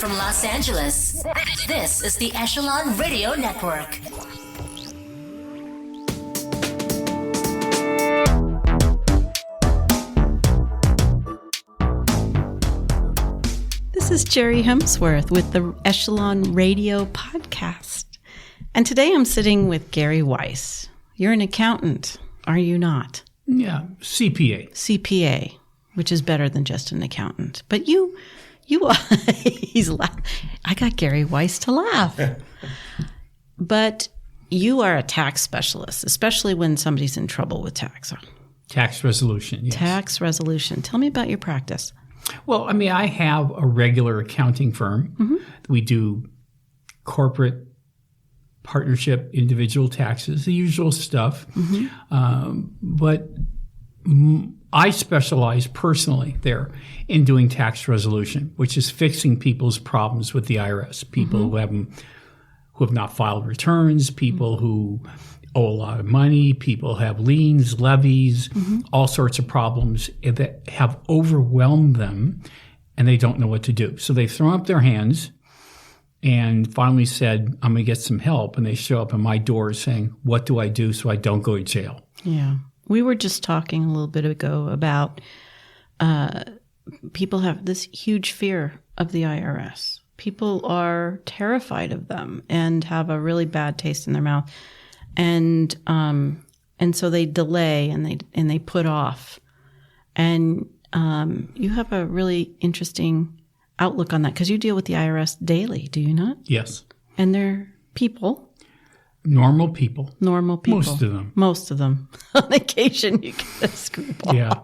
from Los Angeles, this is the Echelon Radio Network. This is Jerry Hemsworth with the Echelon Radio Podcast. And today I'm sitting with Gary Weiss. You're an accountant, are you not? Yeah, CPA. CPA, which is better than just an accountant. But you he's laughing. I got Gary Weiss to laugh. But you are a tax specialist, especially when somebody's in trouble with tax. Tax resolution, yes. Tax resolution. Tell me about your practice. Well, I mean, I have a regular accounting firm. Mm-hmm. We do corporate, partnership, individual taxes, the usual stuff. Mm-hmm. But I specialize personally there in doing tax resolution, which is fixing people's problems with the IRS. People mm-hmm. who have not filed returns, people mm-hmm. who owe a lot of money, people have liens, levies, mm-hmm. all sorts of problems that have overwhelmed them, and they don't know what to do. So they've thrown up their hands and finally said, I'm going to get some help. And they show up at my door saying, what do I do so I don't go to jail? Yeah. We were just talking a little bit ago about people have this huge fear of the IRS. People are terrified of them and have a really bad taste in their mouth. And so they delay and they put off. And you have a really interesting outlook on that because you deal with the IRS daily, do you not? Yes. And they're people. Normal people. Normal people. Most of them. On occasion, you get a screwball. Yeah.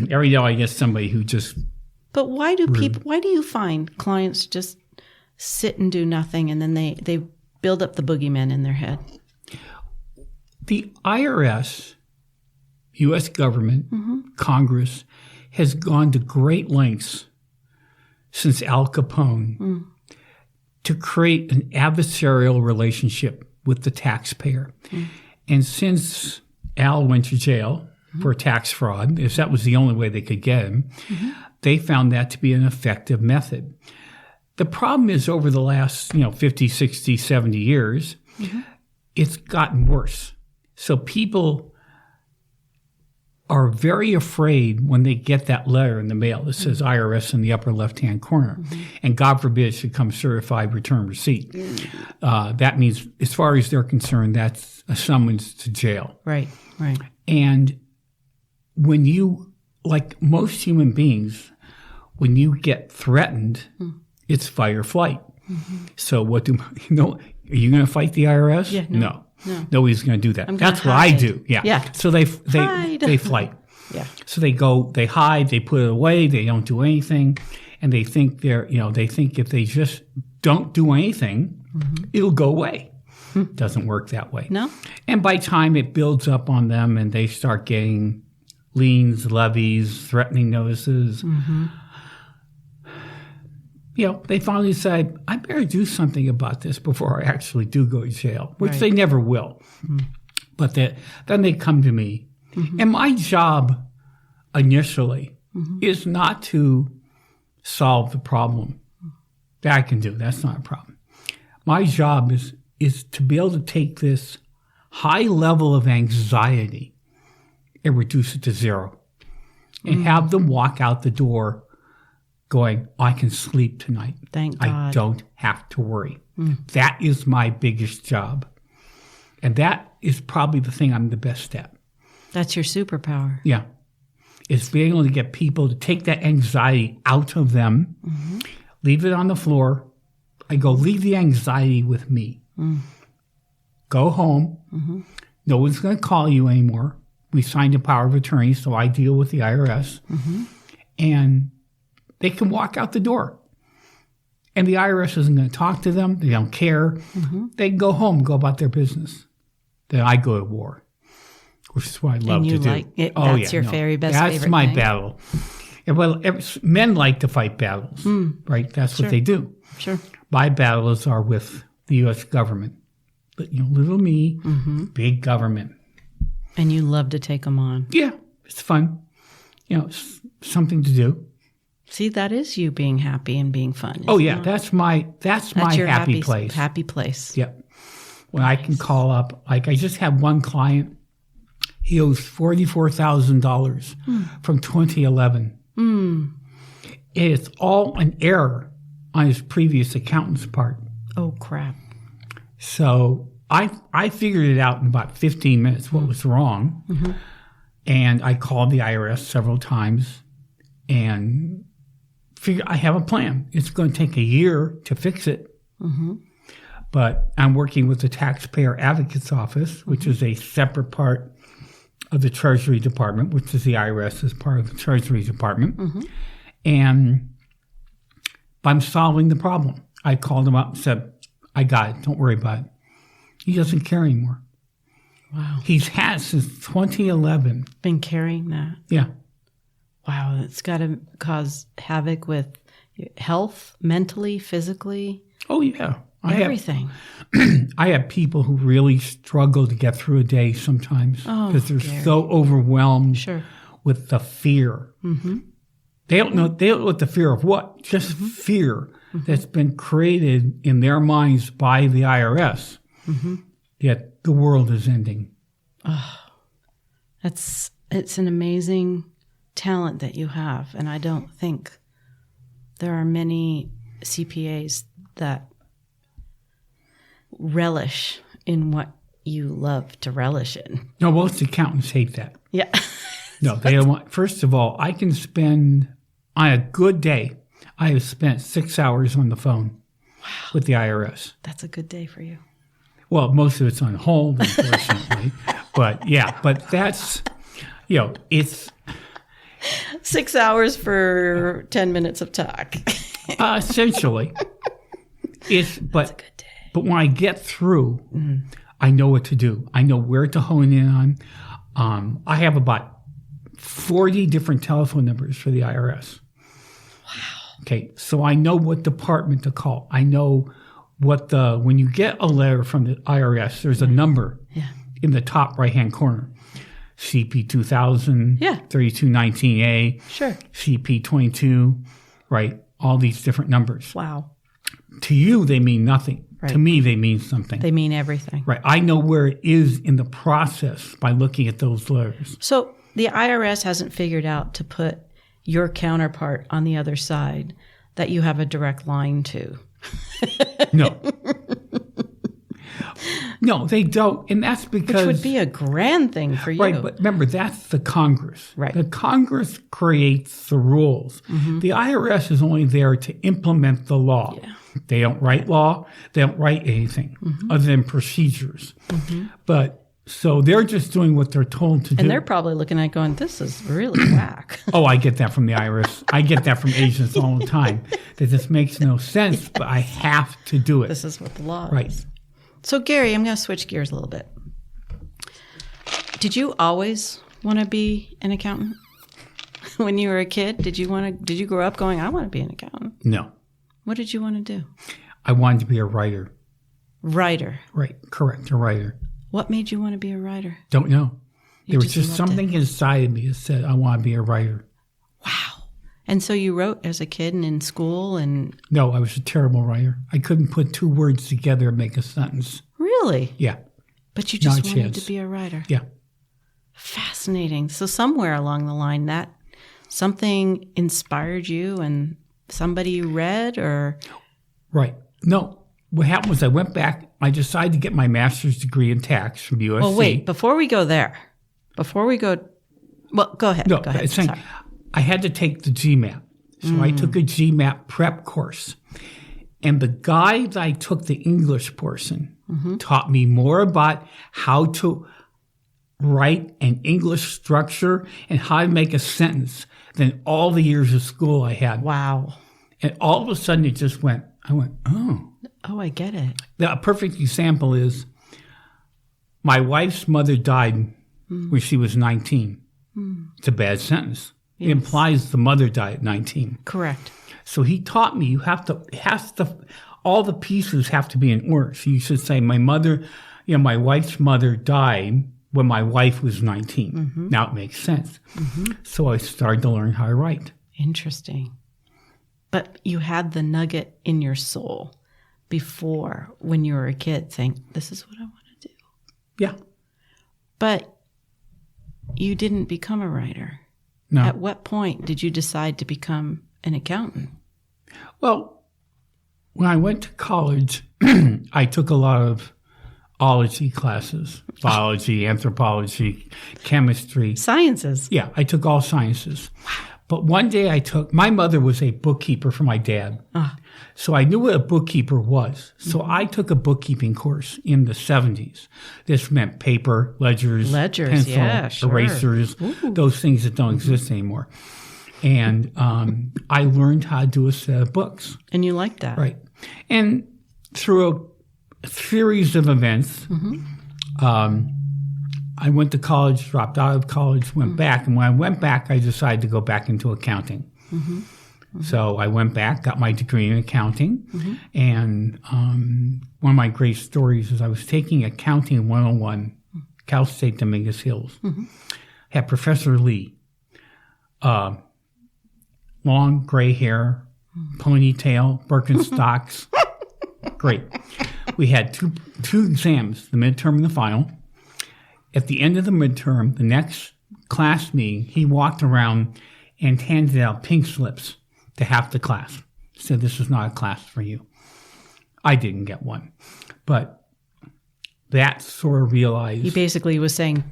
Every day I get somebody who just... But why do you find clients just sit and do nothing and then they build up the boogeyman in their head? The IRS, U.S. government, mm-hmm. Congress, has gone to great lengths since Al Capone to create an adversarial relationship with the taxpayer. And since Al went to jail for tax fraud, if that was the only way they could get him, they found that to be an effective method. The problem is over the last 50, 60, 70 years, it's gotten worse. So people are very afraid when they get that letter in the mail that says IRS in the upper left-hand corner. And God forbid it should come certified return receipt. That means, as far as they're concerned, that's a summons to jail. Right. And when you, like most human beings, when you get threatened, it's fight or flight. So are you going to fight the IRS? Yeah, No. Nobody's going to do that. That's what I do. Yeah. So they flight. Yeah. So they hide, they put it away, they don't do anything, and they think they think if they just don't do anything, it'll go away. Doesn't work that way. No. And by the time it builds up on them and they start getting liens, levies, threatening notices, they finally decide, I better do something about this before I actually do go to jail, which they never will. But then they come to me. And my job initially is not to solve the problem. That I can do. That's not a problem. My job is to be able to take this high level of anxiety and reduce it to zero and have them walk out the door going, I can sleep tonight. Thank God. I don't have to worry. That is my biggest job. And that is probably the thing I'm the best at. That's your superpower. Yeah. It's being able to get people to take that anxiety out of them, leave it on the floor. I go, leave the anxiety with me. Go home. No one's going to call you anymore. We signed a power of attorney, so I deal with the IRS. And they can walk out the door. And the IRS isn't going to talk to them. They don't care. They can go home, go about their business. Then I go to war, which is what I love to do. That's your favorite That's my thing. battle. And men like to fight battles, right? That's what they do. Sure. My battles are with the U.S. government. But, little me, big government. And you love to take them on. Yeah, it's fun. It's something to do. See, that is you being happy and being fun. Oh yeah, not that's my your happy place. Happy place. Yep. When I can call up, like I just had one client, he owes $44,000 from 2011. It's all an error on his previous accountant's part. Oh crap. So I figured it out in about 15 minutes what was wrong. And I called the IRS several times and figured I have a plan. It's going to take a year to fix it. But I'm working with the Taxpayer Advocate's Office, which is a separate part of the Treasury Department, which is the IRS is part of the Treasury Department. And I'm solving the problem. I called him up and said, I got it. Don't worry about it. He doesn't care anymore. Wow. He's had since 2011. Been carrying that. Yeah. Wow. It's got to cause havoc with health, mentally, physically. Oh, yeah. Everything. I have people who really struggle to get through a day sometimes because they're Gary. so overwhelmed Sure. with the fear. They don't know what the fear of what? Just fear that's been created in their minds by the IRS. Yet the world is ending. It's an amazing talent that you have. And I don't think there are many CPAs that relish in what you love to relish in. No, most accountants hate that. Yeah. No, they don't want. First of all, I can spend, on a good day, I have spent 6 hours on the phone with the IRS. That's a good day for you. Well, most of it's on hold, unfortunately. but that's, it's 6 hours for 10 minutes of talk. essentially. That's a good day. But when I get through, I know what to do. I know where to hone in on. I have about 40 different telephone numbers for the IRS. Wow. Okay, so I know what department to call. I know when you get a letter from the IRS, there's a number in the top right-hand corner. CP 2000, 3219A, Sure. CP 22, right? All these different numbers. Wow. To you, they mean nothing. Right. To me, they mean something. They mean everything. Right. I know where it is in the process by looking at those letters. So the IRS hasn't figured out to put your counterpart on the other side that you have a direct line to. No. No, they don't. And that's because... Which would be a grand thing for you. Right, but remember, that's the Congress. Right. The Congress creates the rules. The IRS is only there to implement the law. Yeah. They don't write law. They don't write anything other than procedures. But so they're just doing what they're told to do. And they're probably looking at going, this is really whack. Oh, I get that from the IRS. I get that from agents all the time. That this makes no sense, but I have to do it. This is what the law Right. is. So, Gary, I'm going to switch gears a little bit. Did you always want to be an accountant? When you were a kid, did you grow up going, I want to be an accountant? No. What did you want to do? I wanted to be a writer. Writer. Right. Correct. A writer. What made you want to be a writer? Don't know. There was just loved something inside of me that said, I want to be a writer. Wow. And so you wrote as a kid and in school and... No, I was a terrible writer. I couldn't put two words together and make a sentence. Really? Yeah. But you just Not a wanted chance. to be a writer. Yeah. Fascinating. So somewhere along the line that something inspired you and somebody you read or... Right. No. What happened was I went back. I decided to get my master's degree in tax from USC. Well, wait. Before we go there, well, go ahead. No, Go ahead. it's saying Sorry. I had to take the GMAT. So I took a GMAT prep course. And the guy that I took the English portion taught me more about how to write an English structure and how to make a sentence than all the years of school I had. Wow. And all of a sudden it just went, oh. Oh, I get it. A perfect example is my wife's mother died when she was 19. It's a bad sentence. It implies the mother died at 19. Correct. So he taught me all the pieces have to be in order. So you should say my wife's mother died when my wife was 19. Now it makes sense. So I started to learn how to write. Interesting. But you had the nugget in your soul before when you were a kid saying, this is what I want to do. Yeah. But you didn't become a writer. No. At what point did you decide to become an accountant? Well, when I went to college, I took a lot of ology classes, biology, anthropology, chemistry. Sciences. Yeah, I took all sciences. But one day my mother was a bookkeeper for my dad. So I knew what a bookkeeper was. So I took a bookkeeping course in the 70s. This meant paper, ledgers, pencil, yeah, sure. erasers, those things that don't exist anymore. And I learned how to do a set of books. And you liked that. Right. And through a series of events, I went to college, dropped out of college, went back. And when I went back, I decided to go back into accounting. So I went back, got my degree in accounting. And one of my great stories is I was taking Accounting 101, Cal State Dominguez Hills. Had Professor Lee, long gray hair, ponytail, Birkenstocks. Great. We had two exams, the midterm and the final. At the end of the midterm, the next class meeting, he walked around and handed out pink slips to half the class. Said, this is not a class for you. I didn't get one. But that sort of realized... He basically was saying,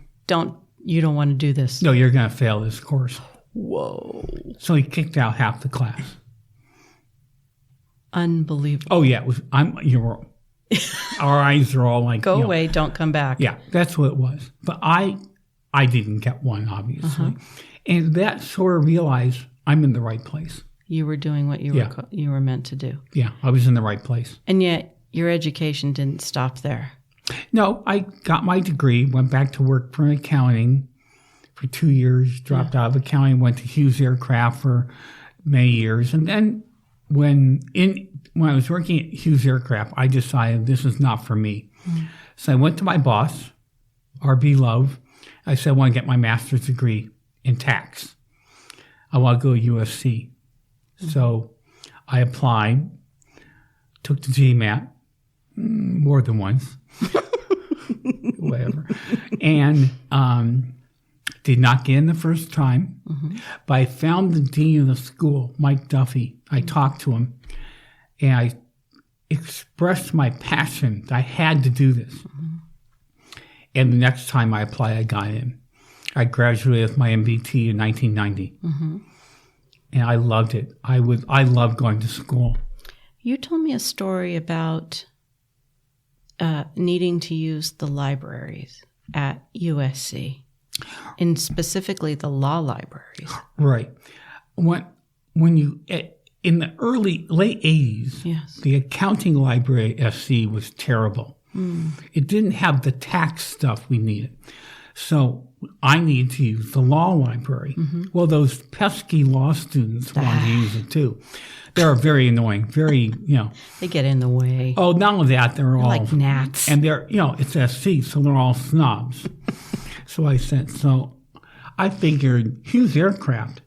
you don't want to do this. No, you're going to fail this course. Whoa. So he kicked out half the class. Unbelievable. Oh, yeah. Our eyes are all like... Go away, don't come back. Yeah, that's what it was. But I didn't get one, obviously. And that sort of realized I'm in the right place. You were doing what you were meant to do. Yeah, I was in the right place. And yet your education didn't stop there. No, I got my degree, went back to work for accounting for 2 years, dropped out of accounting, went to Hughes Aircraft for many years. And then when I was working at Hughes Aircraft, I decided this is not for me. So I went to my boss, R.B. Love. I said, I want to get my master's degree in tax. I want to go to USC. So I applied, took the GMAT more than once, whatever, and did not get in the first time. But I found the dean of the school, Mike Duffy. I talked to him, and I expressed my passion that I had to do this. And the next time I applied, I got in. I graduated with my MBT in 1990. And I loved it. I loved going to school. You told me a story about needing to use the libraries at USC, and specifically the law libraries. Right. When you in the late 80s, the accounting library at SC was terrible. It didn't have the tax stuff we needed. So I needed to use the law library. Well, those pesky law students wanted to use it too. They're very annoying, very, They get in the way. Oh, not only that, they're all... like gnats. And they're, it's SC, so they're all snobs. So I figured Hughes Aircraft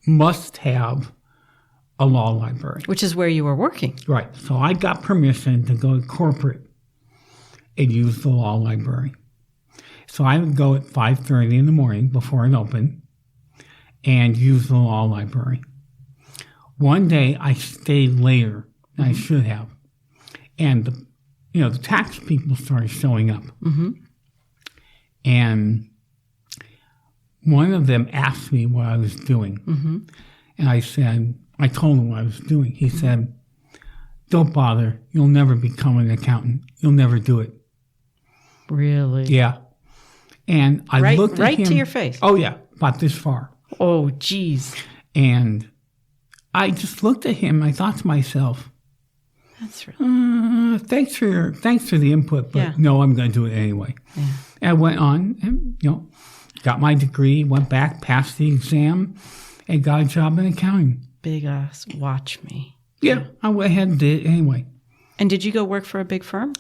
must have a law library. Which is where you were working. Right. So I got permission to go to corporate and use the law library. So I would go at 5:30 in the morning before it opened and use the law library. One day I stayed later than I should have. And the tax people started showing up. And one of them asked me what I was doing. And I told him what I was doing. He said, don't bother. You'll never become an accountant. You'll never do it. Really? Yeah. And I looked at him. Right to your face? Oh, yeah. About this far. Oh, geez. And I just looked at him. I thought to myself, that's really... thanks for the input, but no, I'm going to do it anyway. Yeah. And I went on and, got my degree, went back, passed the exam, and got a job in accounting. Big ass, watch me. Yeah, I went ahead and did it anyway. And did you go work for a big firm?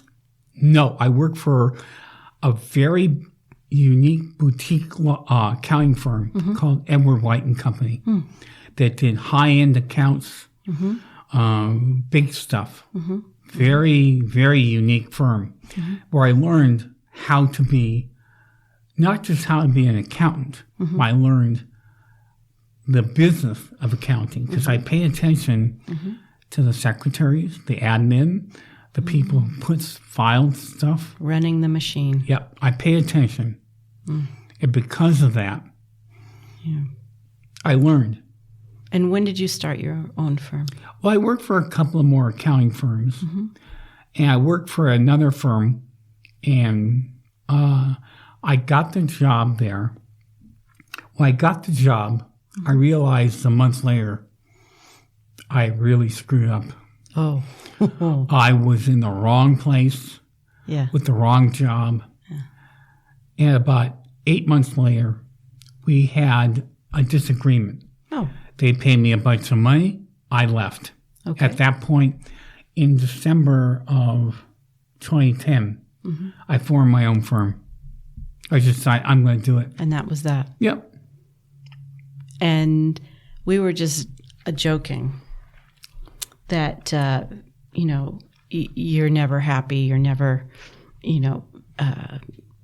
No, I worked for a very unique boutique accounting firm called Edward White and Company. that did high-end accounts, big stuff. Very, very unique firm where I learned how to be, not just how to be an accountant, I learned the business of accounting because I pay attention to the secretaries, the admin, the people who puts filed stuff. Running the machine. Yep, I pay attention. And because of that, I learned. And when did you start your own firm? Well, I worked for a couple of more accounting firms. And I worked for another firm, and I got the job there. When I got the job, I realized a month later, I really screwed up. Oh. I was in the wrong place with the wrong job. And about 8 months later, we had a disagreement. Oh. They paid me a bunch of money. I left. Okay. At that point, in December of 2010, I formed my own firm. I just decided I'm going to do it. And that was that. Yep. And we were just joking that, you're never happy. You're never,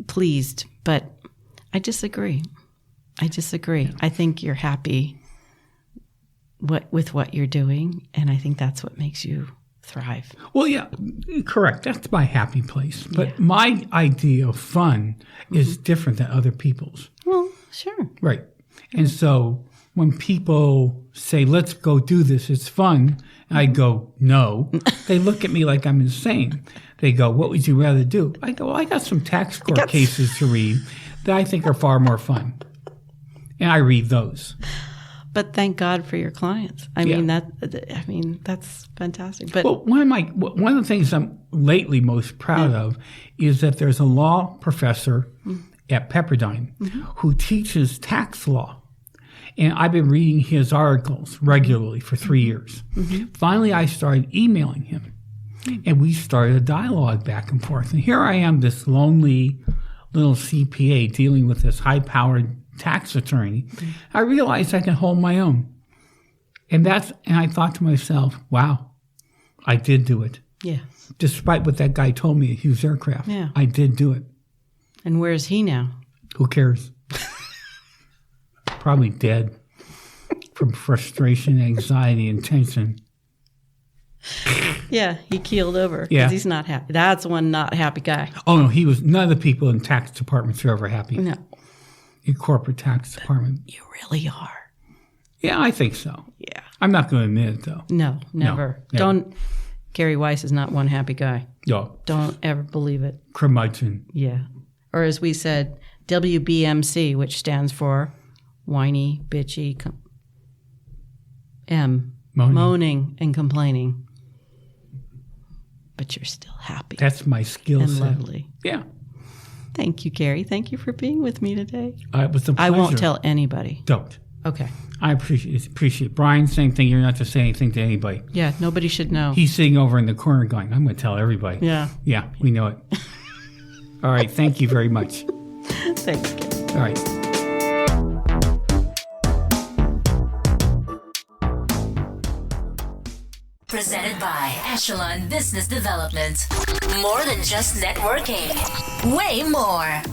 pleased. But I disagree. I think you're happy with what you're doing. And I think that's what makes you thrive. Well, yeah, correct. That's my happy place. But my idea of fun is different than other people's. Well, sure. Right. And so when people say, let's go do this, it's fun, and I go, no, they look at me like I'm insane. They go, what would you rather do? I go, well, I got some tax court cases to read that I think are far more fun. And I read those. But thank God for your clients. I mean, that's fantastic. But well, one of the things I'm lately most proud of is that there's a law professor at Pepperdine who teaches tax law. And I've been reading his articles regularly for 3 years. Finally, I started emailing him. And we started a dialogue back and forth. And here I am, this lonely little CPA dealing with this high-powered tax attorney. I realized I can hold my own. And I thought to myself, wow, I did do it. Yeah. Despite what that guy told me at Hughes Aircraft. Yeah. I did do it. And where is he now? Who cares? Probably dead from frustration, anxiety, and tension. Yeah, he keeled over. Yeah. Because he's not happy. That's one not happy guy. Oh, no, none of the people in tax departments are ever happy. No. In corporate tax department. You really are. Yeah, I think so. Yeah. I'm not going to admit it, though. No, never. Don't. Gary Weiss is not one happy guy. No. Don't ever believe it. Curmudgeon. Yeah. Or as we said, WBMC, which stands for whiny, bitchy, moaning and complaining. But you're still happy. That's my skill and set. Lovely. Yeah. Thank you, Gary. Thank you for being with me today. It was a pleasure. I won't tell anybody. Don't. Okay. I appreciate it. Brian, same thing. You're not to say anything to anybody. Yeah, nobody should know. He's sitting over in the corner going, I'm going to tell everybody. Yeah. Yeah, we know it. All right. Thank you very much. Thanks, Gary. All right. Presented by Echelon Business Development. More than just networking. Way more.